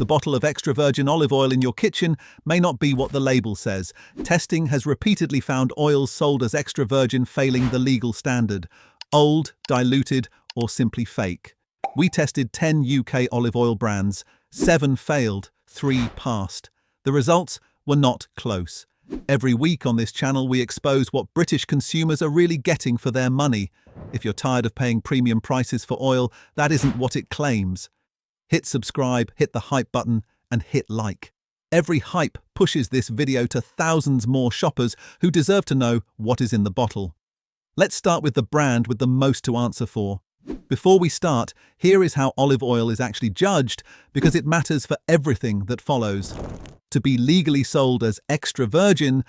The bottle of extra virgin olive oil in your kitchen may not be what the label says. Testing has repeatedly found oils sold as extra virgin failing the legal standard: old, diluted, or simply fake. We tested 10 UK olive oil brands. 7 failed, 3 passed. The results were not close. Every week on this channel we expose what British consumers are really getting for their money. If you're tired of paying premium prices for oil, that isn't what it claims. Hit subscribe, hit the hype button, and hit like. Every hype pushes this video to thousands more shoppers who deserve to know what is in the bottle. Let's start with the brand with the most to answer for. Before we start, here is how olive oil is actually judged, because it matters for everything that follows. To be legally sold as extra virgin,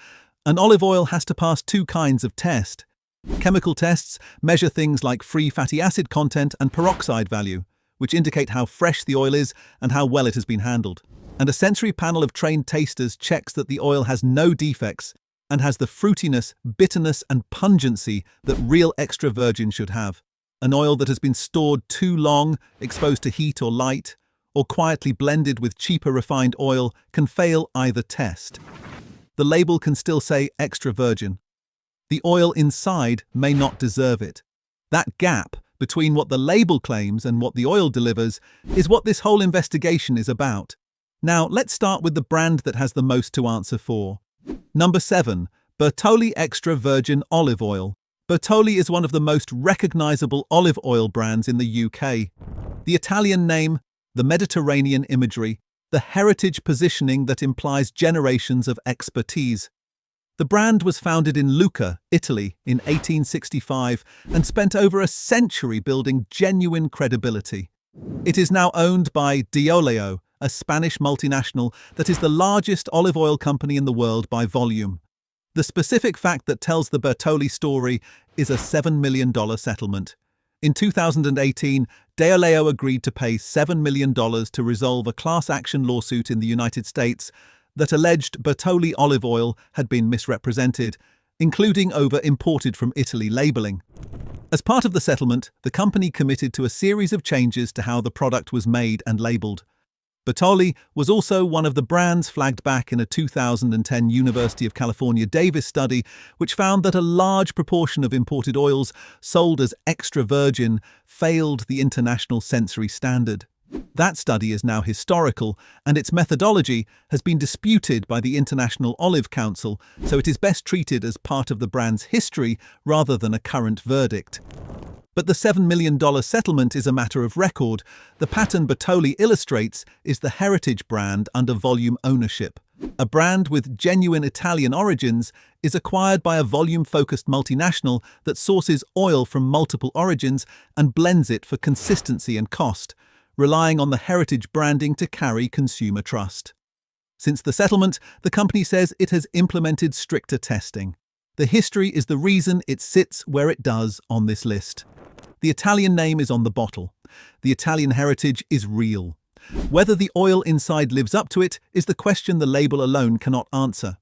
an olive oil has to pass 2 kinds of test. Chemical tests measure things like free fatty acid content and peroxide value, which indicate how fresh the oil is and how well it has been handled. And a sensory panel of trained tasters checks that the oil has no defects and has the fruitiness, bitterness, and pungency that real extra virgin should have. An oil that has been stored too long, exposed to heat or light, or quietly blended with cheaper refined oil can fail either test. The label can still say extra virgin. The oil inside may not deserve it. That gap between what the label claims and what the oil delivers is what this whole investigation is about. Now, let's start with the brand that has the most to answer for. Number 7. Bertolli Extra Virgin Olive Oil. Bertolli is one of the most recognizable olive oil brands in the UK. The Italian name, the Mediterranean imagery, the heritage positioning that implies generations of expertise. The brand was founded in Lucca, Italy, in 1865 and spent over a century building genuine credibility. It is now owned by Dioleo, a Spanish multinational that is the largest olive oil company in the world by volume. The specific fact that tells the Bertolli story is a $7 million settlement. In 2018, Dioleo agreed to pay $7 million to resolve a class action lawsuit in the United States that alleged Bertolli olive oil had been misrepresented, including over imported from Italy labeling. As part of the settlement, the company committed to a series of changes to how the product was made and labeled. Bertolli was also one of the brands flagged back in a 2010 University of California Davis study, which found that a large proportion of imported oils sold as extra virgin failed the international sensory standard. That study is now historical, and its methodology has been disputed by the International Olive Council, so it is best treated as part of the brand's history rather than a current verdict. But the $7 million settlement is a matter of record. The pattern Bertolli illustrates is the heritage brand under volume ownership. A brand with genuine Italian origins is acquired by a volume-focused multinational that sources oil from multiple origins and blends it for consistency and cost, relying on the heritage branding to carry consumer trust. Since the settlement, the company says it has implemented stricter testing. The history is the reason it sits where it does on this list. The Italian name is on the bottle. The Italian heritage is real. Whether the oil inside lives up to it is the question the label alone cannot answer.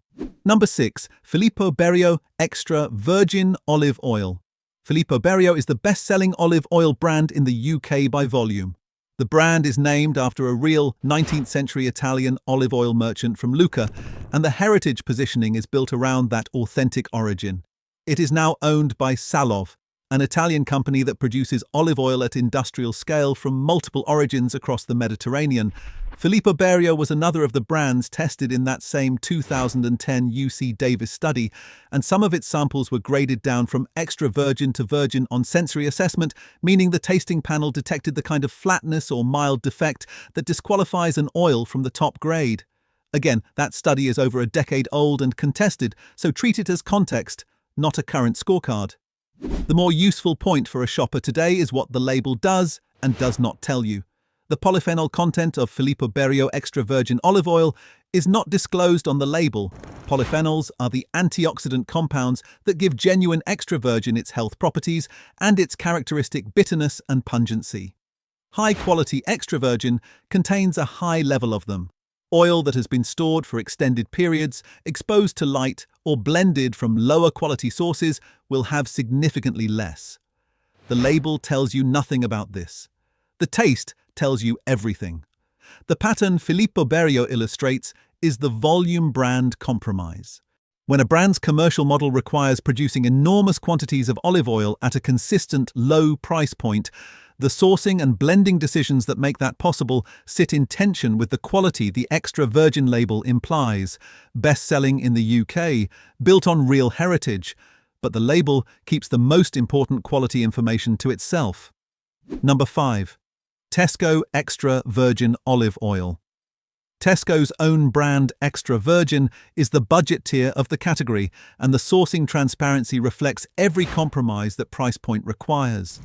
Number 6. Filippo Berio Extra Virgin Olive Oil. Filippo Berio is the best-selling olive oil brand in the UK by volume. The brand is named after a real 19th-century Italian olive oil merchant from Lucca, and the heritage positioning is built around that authentic origin. It is now owned by Salov, an Italian company that produces olive oil at industrial scale from multiple origins across the Mediterranean. Filippo Berio was another of the brands tested in that same 2010 UC Davis study, and some of its samples were graded down from extra virgin to virgin on sensory assessment, meaning the tasting panel detected the kind of flatness or mild defect that disqualifies an oil from the top grade. Again, that study is over a decade old and contested, so treat it as context, not a current scorecard. The more useful point for a shopper today is what the label does and does not tell you. The polyphenol content of Filippo Berio extra virgin olive oil is not disclosed on the label. Polyphenols are the antioxidant compounds that give genuine extra virgin its health properties and its characteristic bitterness and pungency. High-quality extra virgin contains a high level of them. Oil that has been stored for extended periods, exposed to light, or blended from lower quality sources will have significantly less. The label tells you nothing about this. The taste tells you everything. The pattern Filippo Berio illustrates is the volume brand compromise. When a brand's commercial model requires producing enormous quantities of olive oil at a consistent low price point, the sourcing and blending decisions that make that possible sit in tension with the quality the extra virgin label implies. Best-selling in the UK, built on real heritage, but the label keeps the most important quality information to itself. Number 5. Tesco Extra Virgin Olive Oil. Tesco's own brand Extra Virgin is the budget tier of the category, and the sourcing transparency reflects every compromise that price point requires.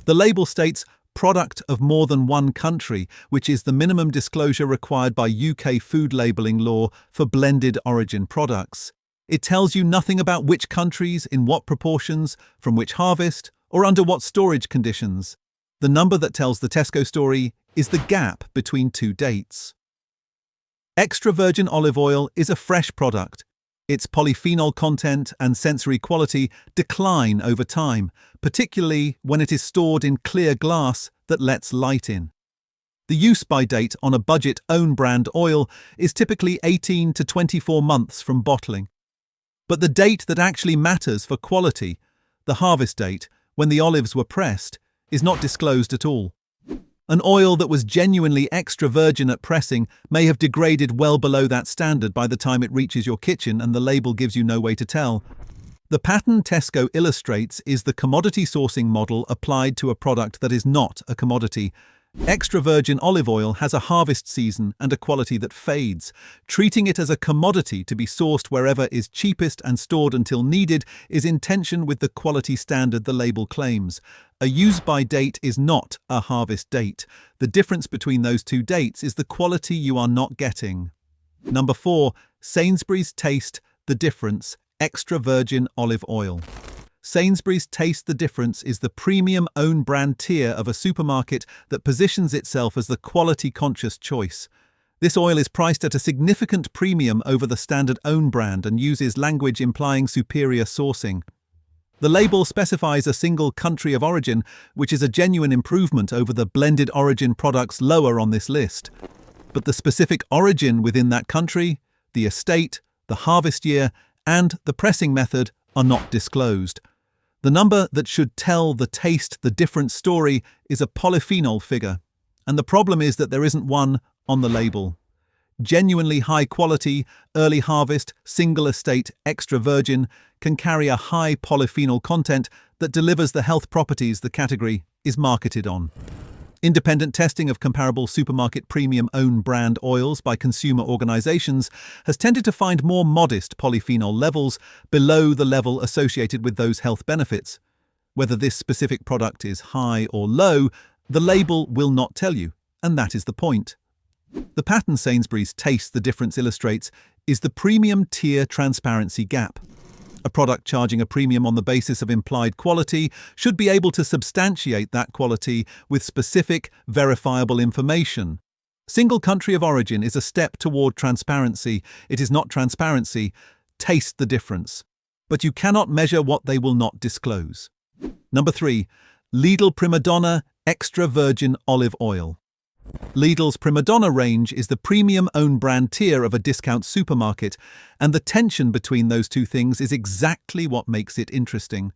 The label states product of more than one country, which is the minimum disclosure required by UK food labelling law for blended origin products. It tells you nothing about which countries, in what proportions, from which harvest, or under what storage conditions. The number that tells the Tesco story is the gap between two dates. Extra virgin olive oil is a fresh product. Its polyphenol content and sensory quality decline over time, particularly when it is stored in clear glass that lets light in. The use-by date on a budget own-brand oil is typically 18 to 24 months from bottling. But the date that actually matters for quality, the harvest date, when the olives were pressed, is not disclosed at all. An oil that was genuinely extra virgin at pressing may have degraded well below that standard by the time it reaches your kitchen, and the label gives you no way to tell. The pattern Tesco illustrates is the commodity sourcing model applied to a product that is not a commodity. Extra virgin olive oil has a harvest season and a quality that fades. Treating it as a commodity to be sourced wherever is cheapest and stored until needed is in tension with the quality standard the label claims. A use-by date is not a harvest date. The difference between those two dates is the quality you are not getting. Number 4. Sainsbury's Taste the Difference Extra Virgin Olive Oil. Sainsbury's Taste the Difference is the premium own-brand tier of a supermarket that positions itself as the quality-conscious choice. This oil is priced at a significant premium over the standard own brand and uses language implying superior sourcing. The label specifies a single country of origin, which is a genuine improvement over the blended origin products lower on this list. But the specific origin within that country, the estate, the harvest year, and the pressing method are not disclosed. The number that should tell the taste the difference story is a polyphenol figure, and the problem is that there isn't one on the label. Genuinely high quality, early harvest, single estate, extra virgin can carry a high polyphenol content that delivers the health properties the category is marketed on. Independent testing of comparable supermarket premium own brand oils by consumer organizations has tended to find more modest polyphenol levels below the level associated with those health benefits. Whether this specific product is high or low, the label will not tell you, and that is the point. The pattern Sainsbury's Taste the Difference illustrates is the premium tier transparency gap. A product charging a premium on the basis of implied quality should be able to substantiate that quality with specific, verifiable information. Single country of origin is a step toward transparency. It is not transparency. Taste the difference. But you cannot measure what they will not disclose. Number 3. Lidl Primadonna Extra Virgin Olive Oil. Lidl's Primadonna range is the premium own-brand tier of a discount supermarket, and the tension between those two things is exactly what makes it interesting.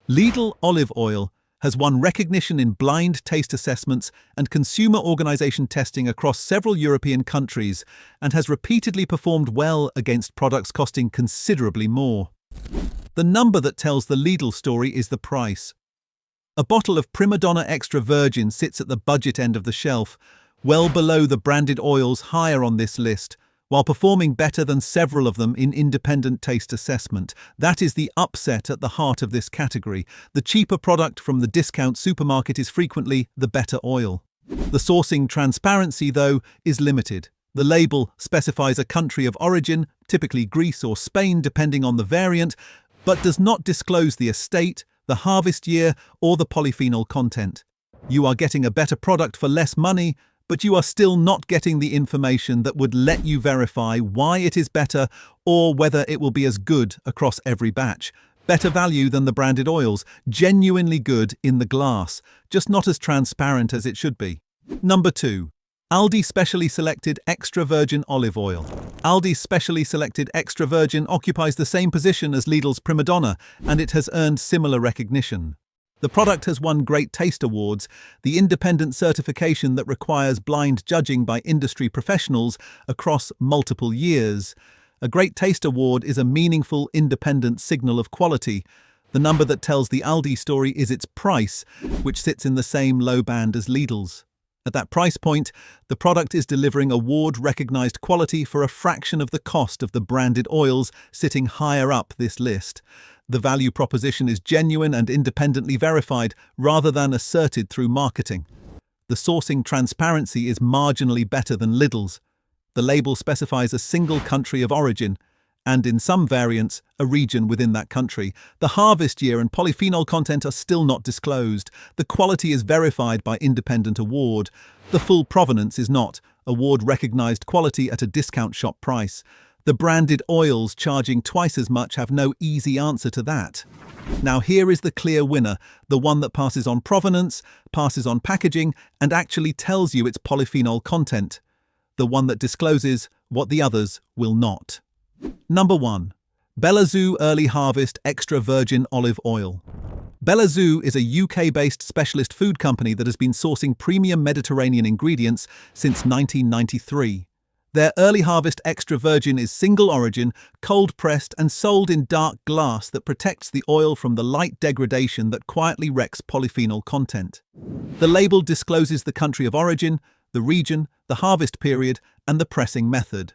Lidl olive oil has won recognition in blind taste assessments and consumer organization testing across several European countries, and has repeatedly performed well against products costing considerably more. The number that tells the Lidl story is the price. A bottle of Primadonna Extra Virgin sits at the budget end of the shelf, well below the branded oils higher on this list, while performing better than several of them in independent taste assessment. That is the upset at the heart of this category. The cheaper product from the discount supermarket is frequently the better oil. The sourcing transparency, though, is limited. The label specifies a country of origin, typically Greece or Spain depending on the variant, but does not disclose the estate, the harvest year, or the polyphenol content. You are getting a better product for less money, but you are still not getting the information that would let you verify why it is better or whether it will be as good across every batch. Better value than the branded oils, genuinely good in the glass, just not as transparent as it should be. Number 2. Aldi Specially Selected Extra Virgin Olive Oil. Aldi's Specially Selected Extra Virgin occupies the same position as Lidl's Prima Donna, and it has earned similar recognition. The product has won Great Taste Awards, the independent certification that requires blind judging by industry professionals across multiple years. A Great Taste Award is a meaningful, independent signal of quality. The number that tells the Aldi story is its price, which sits in the same low band as Lidl's. At that price point, the product is delivering award-recognized quality for a fraction of the cost of the branded oils sitting higher up this list. The value proposition is genuine and independently verified rather than asserted through marketing. The sourcing transparency is marginally better than Lidl's. The label specifies a single country of origin, and in some variants, a region within that country. The harvest year and polyphenol content are still not disclosed. The quality is verified by independent award. The full provenance is not. Award-recognized quality at a discount shop price. The branded oils charging twice as much have no easy answer to that. Now here is the clear winner, the one that passes on provenance, passes on packaging, and actually tells you its polyphenol content. The one that discloses what the others will not. Number 1. Bella Zoo Early Harvest Extra Virgin Olive Oil. Bella Zoo is a UK-based specialist food company that has been sourcing premium Mediterranean ingredients since 1993. Their Early Harvest Extra Virgin is single origin, cold-pressed and sold in dark glass that protects the oil from the light degradation that quietly wrecks polyphenol content. The label discloses the country of origin, the region, the harvest period, and the pressing method.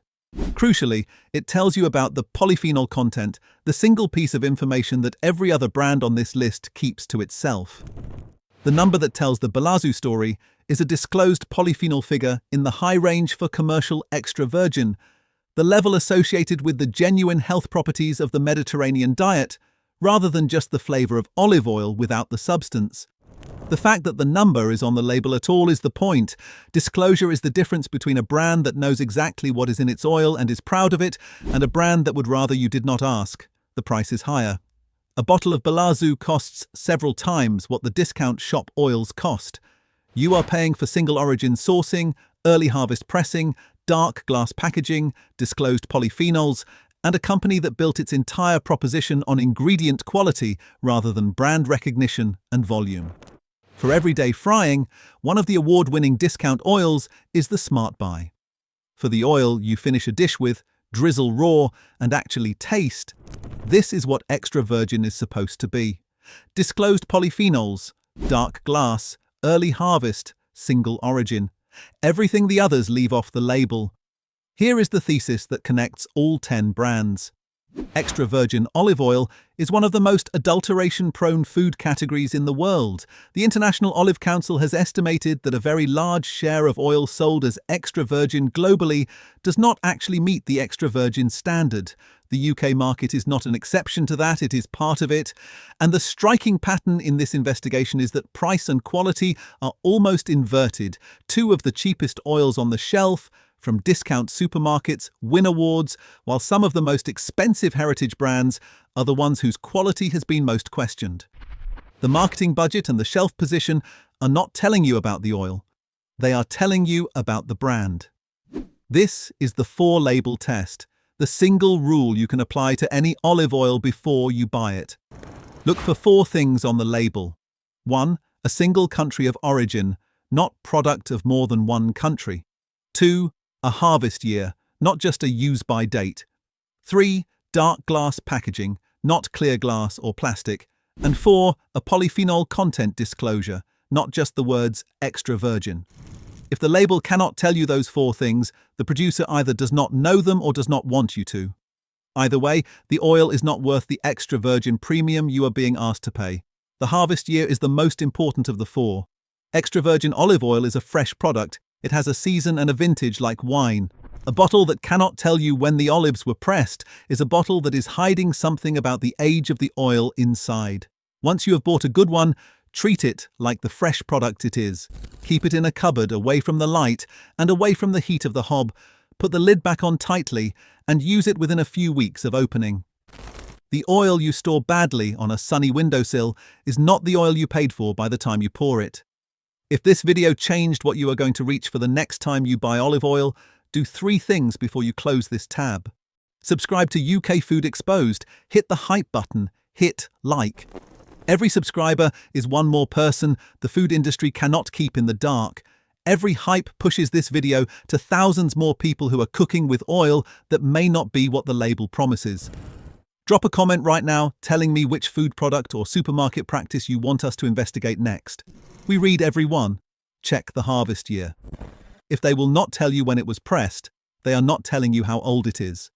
Crucially, it tells you about the polyphenol content, the single piece of information that every other brand on this list keeps to itself. The number that tells the Bella Zoo story is a disclosed polyphenol figure in the high range for commercial extra virgin, the level associated with the genuine health properties of the Mediterranean diet, rather than just the flavor of olive oil without the substance. The fact that the number is on the label at all is the point. Disclosure is the difference between a brand that knows exactly what is in its oil and is proud of it, and a brand that would rather you did not ask. The price is higher. A bottle of Bella Zoo costs several times what the discount shop oils cost. You are paying for single origin sourcing, early harvest pressing, dark glass packaging, disclosed polyphenols, and a company that built its entire proposition on ingredient quality rather than brand recognition and volume. For everyday frying, one of the award-winning discount oils is the Smart Buy. For the oil you finish a dish with, drizzle raw, and actually taste, this is what extra virgin is supposed to be. Disclosed polyphenols, dark glass, early harvest, single origin. Everything the others leave off the label. Here is the thesis that connects all 10 brands. Extra virgin olive oil is one of the most adulteration-prone food categories in the world. The International Olive Council has estimated that a very large share of oil sold as extra virgin globally does not actually meet the extra virgin standard. The UK market is not an exception to that, it is part of it. And the striking pattern in this investigation is that price and quality are almost inverted. Two of the cheapest oils on the shelf from discount supermarkets win awards, while some of the most expensive heritage brands are the ones whose quality has been most questioned. The marketing budget and the shelf position are not telling you about the oil. They are telling you about the brand. This is the 4-label test, the single rule you can apply to any olive oil before you buy it. Look for 4 things on the label. 1. A single country of origin, not product of more than one country. 2. A harvest year, not just a use-by date. 3. Dark glass packaging, not clear glass or plastic. And 4. A polyphenol content disclosure, not just the words extra virgin. If the label cannot tell you those 4 things, the producer either does not know them or does not want you to. Either way, the oil is not worth the extra virgin premium you are being asked to pay. The harvest year is the most important of the 4. Extra virgin olive oil is a fresh product. It has a season and a vintage like wine. A bottle that cannot tell you when the olives were pressed is a bottle that is hiding something about the age of the oil inside. Once you have bought a good one, treat it like the fresh product it is. Keep it in a cupboard away from the light and away from the heat of the hob. Put the lid back on tightly and use it within a few weeks of opening. The oil you store badly on a sunny windowsill is not the oil you paid for by the time you pour it. If this video changed what you are going to reach for the next time you buy olive oil, do 3 things before you close this tab. Subscribe to UK Food Exposed, hit the hype button, hit like. Every subscriber is one more person the food industry cannot keep in the dark. Every hype pushes this video to thousands more people who are cooking with oil that may not be what the label promises. Drop a comment right now telling me which food product or supermarket practice you want us to investigate next. We read every one. Check the harvest year. If they will not tell you when it was pressed, they are not telling you how old it is.